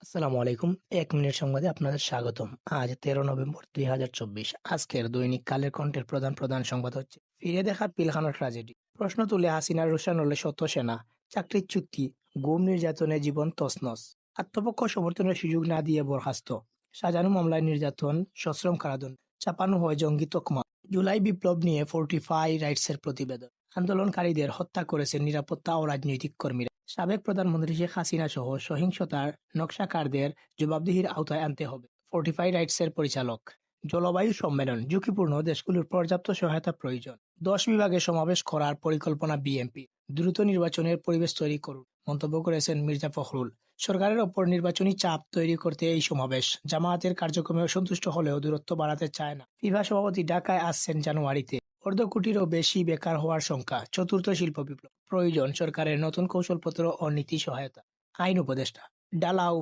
আসসালামু আলাইকুম। ১ মিনিট সংবাদে আপনাদের স্বাগতম। আজ ১৩ নভেম্বর ২০২৪। আজকের দৈনিক কালের কণ্ঠের প্রধান সংবাদ হচ্ছে ফিরে দেখা পিলখানার ট্র্যাজেডি। প্রশ্ন তুলে হাসিনার রোষানলে শত সেনা, চাকরির চুক্তি, গুম নির্যাতনে জীবন তছনছ। আত্মপক্ষ সমর্থনের সুযোগ না দিয়ে বরখাস্ত। সাজানো মামলায় নির্যাতন, সশ্রম কারাদণ্ড। চাপানো হয় জঙ্গি তকমা। জুলাই বিপ্লব নিয়ে ফোর্টিফাই রাইটসের প্রতিবেদন। আন্দোলনকারীদের হত্যা করেছেন নিরাপত্তা ও রাজনৈতিক কর্মীরা। সাবেক প্রধানমন্ত্রী শেখ হাসিনা সহ সহিংসতার নকশাকারদের জবাবদিহির আওতায় আনতে হবে। ফোর্টিফাই রাইটসের পরিচালক। জলবায়ু সম্মেলন ঝুঁকিপূর্ণ দেশগুলোর পর্যাপ্ত সহায়তা প্রয়োজন। ১০ বিভাগে সমাবেশ করার পরিকল্পনা বিএনপি। দ্রুত নির্বাচনের পরিবেশ তৈরি করুন মন্তব্য করেছেন মির্জা ফখরুল। সরকারের ওপর নির্বাচনী চাপ তৈরি করতে এই সমাবেশ। জামায়াতের কার্যক্রমে অসন্তুষ্ট হলেও দূরত্ব বাড়াতে চায় না। ফিফা সভাপতি ঢাকায় আসছেন জানুয়ারিতে। অর্ধ কোটিরও বেশি বেকার হওয়ার সংখ্যা। চতুর্থ শিল্প বিপ্লব প্রয়োজন সরকারের নতুন কৌশলপত্র ও নীতি সহায়তা। আইন উপদেষ্টা। ডালাও